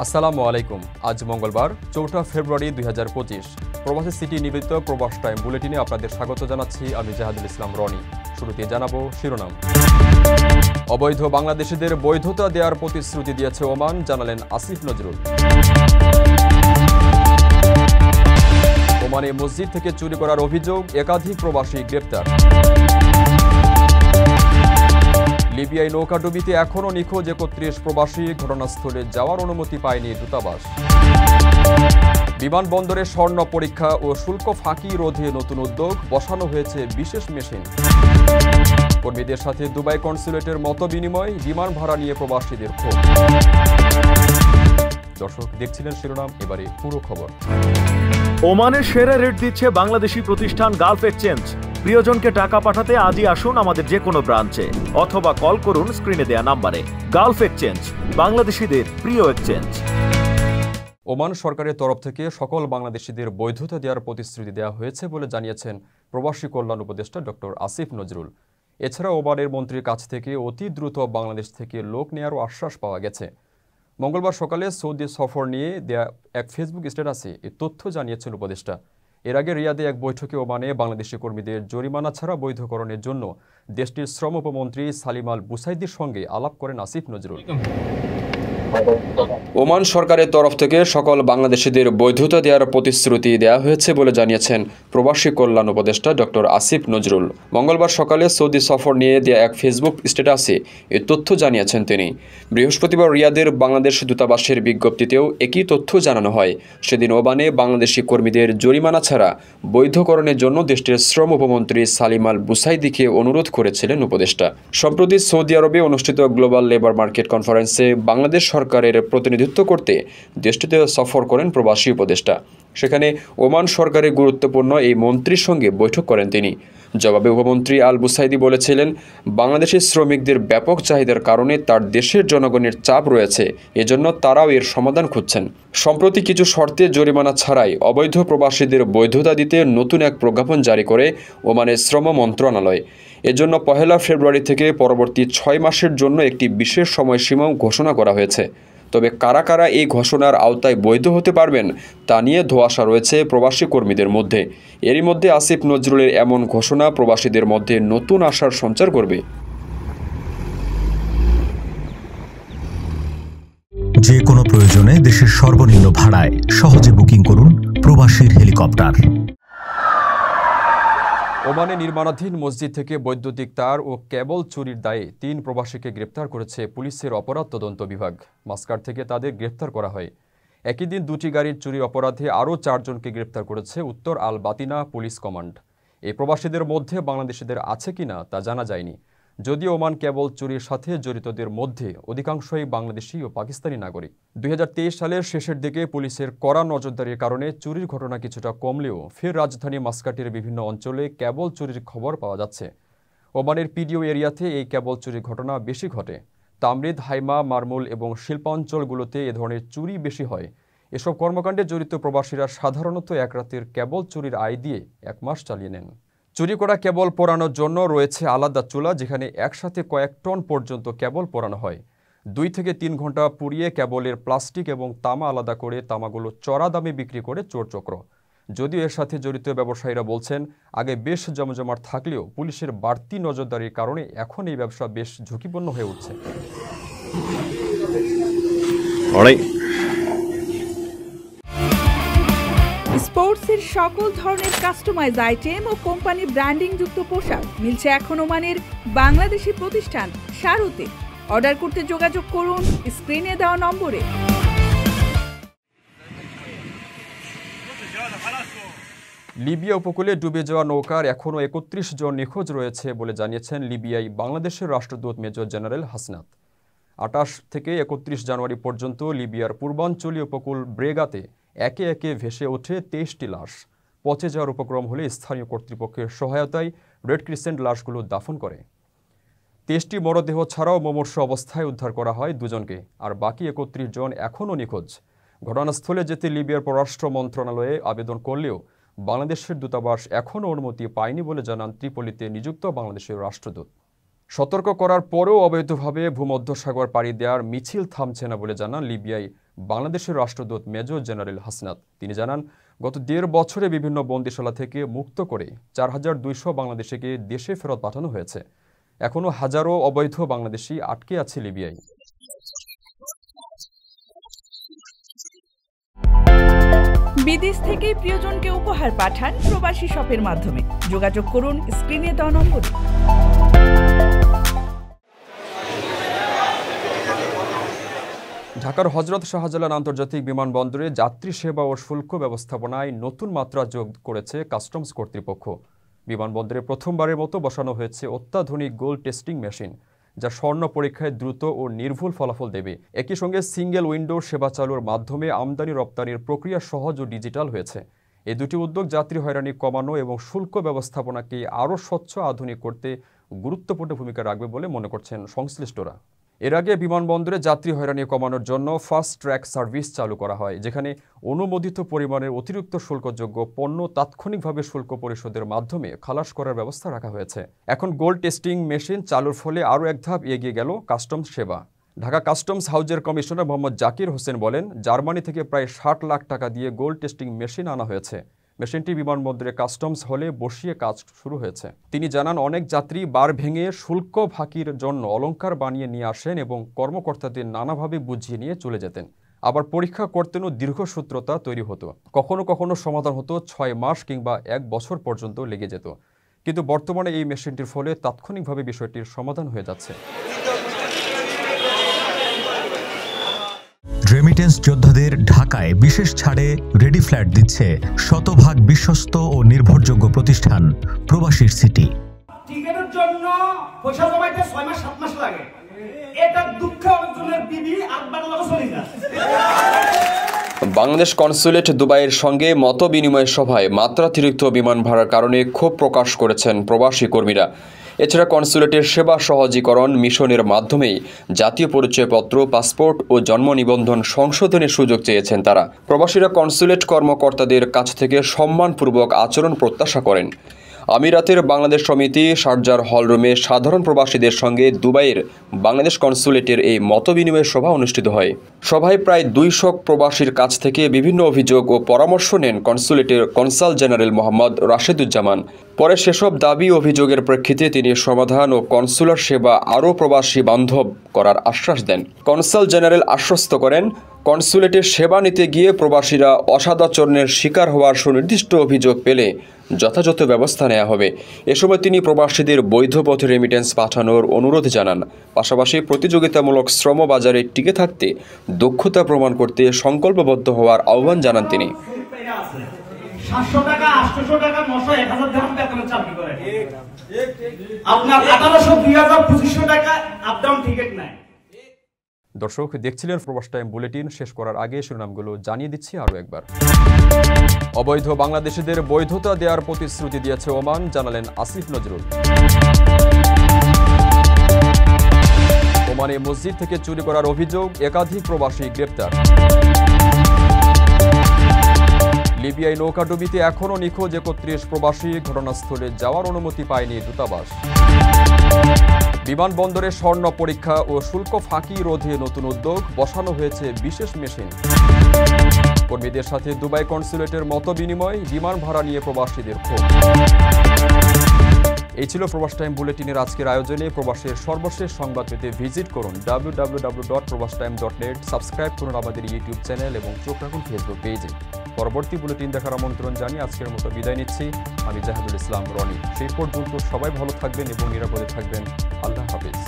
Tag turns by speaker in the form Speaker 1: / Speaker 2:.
Speaker 1: আসসালামু আলাইকুম। আজ মঙ্গলবার 4 ফেব্রুয়ারি 2025। প্রবাসী সিটি নিবেদিত প্রবাস টাইম বুলেটিনে আপনাদের স্বাগত জানাচ্ছি আমি জাহাদুল ইসলাম রনি। শুরুতে জানাবো শিরোনাম। অবৈধ বাংলাদেশিদের বৈধতা দেওয়ার প্রতিশ্রুতি দিয়েছে ওমান, জানালেন আসিফ নজরুল। ওমানে মসজিদ থেকে চুরি করার অভিযোগ, একাধিক প্রবাসী গ্রেপ্তার। লিবিয়ায় নৌকাডুবিতে এখনও নিখোঁজ 31 প্রবাসী, ঘটনাস্থলে যাওয়ার অনুমতি পায়নি দূতাবাস। বিমানবন্দরে স্বর্ণ পরীক্ষা ও শুল্ক ফাঁকি রোধে নতুন উদ্যোগ, বসানো হয়েছে বিশেষ মেশিন। কর্মীদের সাথে দুবাই কনসুলেটের মত বিনিময়, বিমান ভাড়া নিয়ে প্রবাসীদের ক্ষোভ। দর্শক দেখছিলেন শিরোনাম, এবারে পুরো খবর।
Speaker 2: ওমানের সেরা রেট দিচ্ছে বাংলাদেশি প্রতিষ্ঠান গালফ এক্সচেঞ্জ। প্রিয়জনকে টাকা পাঠাতে আজই আসুন আমাদের যে কোনো ব্রাঞ্চে অথবা কল করুন স্ক্রিনে দেয়া নাম্বারে। গালফ এক্সচেঞ্জ, বাংলাদেশিদের প্রিয় এক্সচেঞ্জ।
Speaker 1: ওমান সরকারের তরফ থেকে সকল বাংলাদেশিদের বৈধতা দেওয়ার প্রতিশ্রুতি দেওয়া হয়েছে বলে জানিয়েছেন প্রবাসী কল্যাণ উপদেষ্টা ডক্টর আসিফ নজরুল। এছাড়া ওমানের মন্ত্রীর কাছ থেকে অতি দ্রুত বাংলাদেশ থেকে লোক নেওয়ারও আশ্বাস পাওয়া গেছে। মঙ্গলবার সকালে সৌদি সফর নিয়ে দেয়া এক ফেসবুক স্ট্যাটাসে এই তথ্য জানিয়েছেন উপদেষ্টা। এর আগে রিয়াদে এক বৈঠকে ওমানে বাংলাদেশি কর্মীদের জরিমানা ছাড়া বৈধকরণের জন্য দেশটির শ্রম উপমন্ত্রী সালিম আল বুসাইদির সঙ্গে আলাপ করেন আসিফ নজরুল। ওমান সরকারের তরফ থেকে সকল বাংলাদেশিদের বৈধতা দেওয়ার প্রতিশ্রুতি দেওয়া হয়েছে বলে জানিয়েছেন প্রবাসী কল্যাণ উপদেষ্টা ডক্টর আসিফ নজরুল। মঙ্গলবার সকালে সৌদি সফর নিয়ে দেয়া এক ফেসবুক স্ট্যাটাসে এই তথ্য জানিয়েছেন তিনি। বৃহস্পতিবার রিয়াদের বাংলাদেশ দূতাবাসের বিজ্ঞপ্তিতেও একই তথ্য জানানো হয়। সেদিন ওমানে বাংলাদেশি কর্মীদের জরিমানা ছাড়া বৈধকরণের জন্য দেশটির শ্রম উপমন্ত্রী সালিম আল বুসাইদিকে অনুরোধ করেছিলেন উপদেষ্টা। সম্প্রতি সৌদি আরবে অনুষ্ঠিত গ্লোবাল লেবার মার্কেট কনফারেন্সে বাংলাদেশ সরকারের প্রতিনিধিত্ব করতে দেশটিতে সফর করেন প্রবাসী উপদেষ্টা। সেখানে ওমান সরকারের গুরুত্বপূর্ণ এই মন্ত্রীর সঙ্গে বৈঠক করেন তিনি। জবাবে উপমন্ত্রী আল বুসাইদি বলেছিলেন, বাংলাদেশি শ্রমিকদের ব্যাপক চাহিদার কারণে তার দেশের জনগণের চাপ রয়েছে, এজন্য তারাও এর সমাধান খুঁজছেন। সম্প্রতি কিছু শর্তে জরিমানা ছাড়াই অবৈধ প্রবাসীদের বৈধতা দিতে নতুন এক প্রজ্ঞাপন জারি করে ওমানের শ্রম মন্ত্রণালয়। এজন্য 1 ফেব্রুয়ারি থেকে পরবর্তী 6 মাসের জন্য একটি বিশেষ সময়সীমাও ঘোষণা করা হয়েছে। তবে কারা কারা এই ঘোষণার আওতায় বৈধ হতে পারবেন তা নিয়ে ধোঁয়াশা রয়েছে প্রবাসী কর্মীদের মধ্যে। এরই মধ্যে আসিফ নজরুলের এমন ঘোষণা প্রবাসীদের মধ্যে নতুন আশার সঞ্চার করবে।
Speaker 3: যে কোনো প্রয়োজনে দেশের সর্বনিম্ন ভাড়ায় সহজে বুকিং করুন প্রবাসীর হেলিকপ্টার।
Speaker 1: ওমানে নির্মাণাধীন মসজিদ থেকে বৈদ্যুতিক তার ও কেবল চুরির দায়ে 3 প্রবাসীকে গ্রেপ্তার করেছে পুলিশের অপরাধ তদন্ত বিভাগ। মাস্কাট থেকে তাদের গ্রেপ্তার করা হয়। একই দিন 2টি গাড়ির চুরি অপরাধে আরও 4 জনকে গ্রেপ্তার করেছে উত্তর আল বাতিনা পুলিশ কমান্ড। এই প্রবাসীদের মধ্যে বাংলাদেশিদের আছে কিনা তা জানা যায়নি। যদিও ওমান কেবল চুরির সাথে জড়িতদের মধ্যে অধিকাংশই বাংলাদেশি ও পাকিস্তানি নাগরিক। 2023 সালের শেষের দিকে পুলিশের কড়া নজরদারির কারণে চুরির ঘটনা কিছুটা কমলেও ফের রাজধানী মাস্কাটের বিভিন্ন অঞ্চলে কেবল চুরির খবর পাওয়া যাচ্ছে। ওমানের পিডিও এরিয়াতে এই কেবল চুরির ঘটনা বেশি ঘটে। তামরিদ, হাইমা, মারমুল এবং শিল্পাঞ্চলগুলোতে এ ধরনের চুরি বেশি হয়। এসব কর্মকাণ্ডে জড়িত প্রবাসীরা সাধারণত এক রাতের কেবল চুরির আয় দিয়ে 1 মাস চালিয়ে নেন। চুরি করা কেবল পোড়ানোর জন্য রয়েছে আলাদা চুলা, যেখানে একসাথে কয়েক টন পর্যন্ত কেবল পোড়ানো হয়। 2 থেকে 3 ঘন্টা পুড়িয়ে কেবলের প্লাস্টিক এবং তামা আলাদা করে তামাগুলো চড়া দামে বিক্রি করে চোরচক্র। যদিও এর সাথে জড়িত ব্যবসায়ীরা বলছেন, আগে বেশ জমজমাট থাকলেও পুলিশের বাড়তি নজরদারির কারণে এখন এই ব্যবসা বেশ ঝুঁকিপূর্ণ হয়ে উঠছে।
Speaker 4: স্পোর্টসের সকল ধরনের কাস্টমাইজ আইটেম ও কোম্পানি ব্র্যান্ডিং যুক্ত পোশাক মিলছে এখন ওমানের বাংলাদেশি প্রতিষ্ঠান শারুতে। অর্ডার করতে যোগাযোগ করুন স্ক্রিনে দেওয়া নম্বরে।
Speaker 1: লিবিয়া উপকূলে ডুবে যাওয়া নৌকার এখনও 31 জন নিখোঁজ রয়েছে বলে জানিয়েছেন লিবিয়ায় বাংলাদেশের রাষ্ট্রদূত মেজর জেনারেল হাসনাত। 28 থেকে 31 জানুয়ারি পর্যন্ত লিবিয়ার পূর্বাঞ্চলীয় উপকূল ব্রেগাতে একে একে ভেসে ওঠে 23টি লাশ। পচে যাওয়ার উপক্রম হলে স্থানীয় কর্তৃপক্ষের সহায়তায় রেড ক্রিসেন্ট লাশগুলো দাফন করে। 23টি মরদেহ ছাড়াও মুমূর্ষু অবস্থায় উদ্ধার করা হয় 2 জনকে, আর বাকি 31 জন এখনও নিখোঁজ। ঘটনাস্থলে যেতে লিবিয়ার পররাষ্ট্র মন্ত্রণালয়ে আবেদন করলেও বাংলাদেশের দূতাবাস এখনও অনুমতি পায়নি বলে জানান ত্রিপলিতে নিযুক্ত বাংলাদেশের রাষ্ট্রদূত। সতর্ক করার পরেও অবৈধভাবে ভূমধ্যসাগর পাড়ি দেওয়ার মিছিল থামছে না বলে জানান লিবিয়ায় বাংলাদেশের রাষ্ট্রদূত মেজর জেনারেল হাসনাত। তিনি জানান, গত 1.5 বছরে বিভিন্ন বন্দিশালা থেকে মুক্ত করে 4200 বাংলাদেশিকে দেশে ফেরত পাঠানো হয়েছে। এখনও হাজারো অবৈধ বাংলাদেশি আটকে আছে লিবিয়ায়।
Speaker 4: বিদেশ থেকে প্রিয়জনকে উপহার পাঠান প্রবাসী শপের মাধ্যমে। যোগাযোগ করুন স্ক্রিনে দেওয়া নম্বরে।
Speaker 1: ঢাকার হযরত শাহজালাল আন্তর্জাতিক বিমানবন্দরে যাত্রী সেবা ও শুল্ক ব্যবস্থাপনায় নতুন মাত্রা যোগ করেছে কাস্টমস কর্তৃপক্ষ। বিমানবন্দরে প্রথমবারের মতো বসানো হয়েছে অত্যাধুনিক গোল টেস্টিং মেশিন, যা স্বর্ণ পরীক্ষায় দ্রুত ও নির্ভুল ফলাফল দেবে। একই সঙ্গে সিঙ্গেল উইন্ডো সেবা চালুর মাধ্যমে আমদানি রপ্তানির প্রক্রিয়া সহজ ও ডিজিটাল হয়েছে। এই দুটি উদ্যোগ যাত্রী হয়রানি কমানো এবং শুল্ক ব্যবস্থাপনাকে আরও স্বচ্ছ আধুনিক করতে গুরুত্বপূর্ণ ভূমিকা রাখবে বলে মনে করছেন সংশ্লিষ্টরা। এর আগে বিমানবন্দরে যাত্রী হয়রানি কমানোর জন্য ফাস্ট ট্র্যাক সার্ভিস চালু করা হয়, যেখানে অনুমোদিত পরিমাণের অতিরিক্ত শুল্কযোগ্য পণ্য তাৎক্ষণিকভাবে শুল্ক পরিশোধের মাধ্যমে খালাস করার ব্যবস্থা রাখা হয়েছে। এখন গোল্ড টেস্টিং মেশিন চালুর ফলে আরও এক ধাপ এগিয়ে গেল কাস্টমস সেবা। ঢাকা কাস্টমস হাউজের কমিশনার মোহাম্মদ জাকির হোসেন বলেন, জার্মানি থেকে প্রায় 60 লাখ টাকা দিয়ে গোল্ড টেস্টিং মেশিন আনা হয়েছে। মেশিনটি বিমানবন্দরে কাস্টমস হলে বসিয়ে কাজ শুরু হয়েছে। তিনি জানান, অনেক যাত্রী বার ভেঙে শুল্ক ফাঁকির জন্য অলংকার বানিয়ে নিয়ে আসেন এবং কর্মকর্তাদের নানাভাবে বুঝিয়ে নিয়ে চলে যেতেন। আবার পরীক্ষা করতেনও দীর্ঘসূত্রতা তৈরি হতো। কখনো কখনো সমাধান হতো 6 মাস কিংবা 1 বছর পর্যন্ত লেগে যেত। কিন্তু বর্তমানে এই মেশিনটির ফলে তাৎক্ষণিকভাবে বিষয়টির সমাধান হয়ে যাচ্ছে।
Speaker 3: রেমিটেন্স যোদ্ধাদের ঢাকায় বিশেষ ছাড়ে রেডি ফ্ল্যাট দিচ্ছে শতভাগ বিশ্বস্ত ও নির্ভরযোগ্য প্রতিষ্ঠান প্রবাসীর সিটি।
Speaker 5: টিকেটের জন্য পয়সা জমাইতে 6 মাস 7 মাস লাগে। এটা দুঃখ অর্জনের বিবি আর বাংলাদেশ চলে যায়।
Speaker 1: বাংলাদেশ কনস্যুলেট দুবাইয়ের সঙ্গে মত বিনিময় সভায় মাত্রাতিরিক্ত বিমান ভাড়ার কারণে ক্ষোভ প্রকাশ করেছেন প্রবাসী কর্মীরা। এছাড়া কনস্যুলেটের সেবা সহজীকরণ মিশনের মাধ্যমেই জাতীয় পরিচয়পত্র, পাসপোর্ট ও জন্ম নিবন্ধন সংশোধনের সুযোগ চেয়েছেন তারা। প্রবাসীরা কনস্যুলেট কর্মকর্তাদের কাছ থেকে সম্মানপূর্বক আচরণ প্রত্যাশা করেন। আমিরাতের বাংলাদেশ সমিতি শারজার হলরুমে সাধারণ প্রবাসীদের সঙ্গে দুবাইয়ের বাংলাদেশ কনস্যুলেটের এই মতবিনিময় সভা অনুষ্ঠিত হয়। সভায় প্রায় 200 প্রবাসীর কাছ থেকে বিভিন্ন অভিযোগ ও পরামর্শ নেন কনস্যুলেটের কনসাল জেনারেল মোহাম্মদ রাশেদুজ্জামান। পরে সেসব দাবি অভিযোগের প্রেক্ষিতে তিনি সমাধান ও কনস্যুলার সেবা আরও প্রবাসী বান্ধব করার আশ্বাস দেন। কনসাল জেনারেল আশ্বস্ত করেন, কনস্যুলেটের সেবা নিতে গিয়ে প্রবাসীরা অসদাচরণের শিকার হওয়ার সুনির্দিষ্ট অভিযোগ পেলে যথাযথ ব্যবস্থা নেওয়া হবে। এ সময় তিনি প্রবাসীদের বৈধ পথে রেমিটেন্স পাঠানোর অনুরোধ জানান। পাশাপাশি প্রতিযোগিতামূলক শ্রম বাজারে টিকে থাকতে দক্ষতা প্রমাণ করতে সংকল্পবদ্ধ হওয়ার আহ্বান জানান তিনি।
Speaker 5: 700 টাকা 800 টাকা 900 1000 টাকা বেতনে চাকরি করে। আপনার 1800 2000 2500 টাকা আপ ডাউন টিকেট নাই।
Speaker 1: দর্শক দেখছিলেন প্রবাস টাইম বুলেটিন। শেষ করার আগে শিরোনামগুলো জানিয়ে দিচ্ছি আরও একবার। অবৈধ বাংলাদেশিদের বৈধতা দেওয়ার প্রতিশ্রুতি দিয়েছে ওমান, জানালেন আসিফ নজরুল। ওমানে মসজিদ থেকে চুরি করার অভিযোগ, একাধিক প্রবাসী গ্রেপ্তার। লিবিয়ায় নৌকাডুবিতে এখনও নিখোঁজ 31 প্রবাসী, ঘটনাস্থলে যাওয়ার অনুমতি পায়নি দূতাবাস। বিমানবন্দরে স্বর্ণ পরীক্ষা ও শুল্ক ফাঁকি রোধে নতুন উদ্যোগ, বসানো হয়েছে বিশেষ মেশিন। কর্মীদের সাথে দুবাই কনস্যুলেটের মতবিনিময়, বিমান ভাড়া নিয়ে প্রবাসীদের ক্ষোভ। এই ছিল প্রবাস টাইম বুলেটিনের আজকের আয়োজনে। প্রবাসের সর্বশেষ সংবাদ পেতে ভিজিট করুন www.probastime.net। সাবস্ক্রাইব করুন আমাদের ইউটিউব চ্যানেল এবং চোখ রাখুন ফেসবুক পেজে। পরবর্তী বুলেটিন দেখার আমন্ত্রণ জানিয়ে আজকের মতো বিদায় নিচ্ছি। আমি জাহাদুল ইসলাম রনি। সেই পর্যন্ত সবাই ভালো থাকবেন এবং নিরাপদে থাকবেন। আল্লাহ হাফেজ।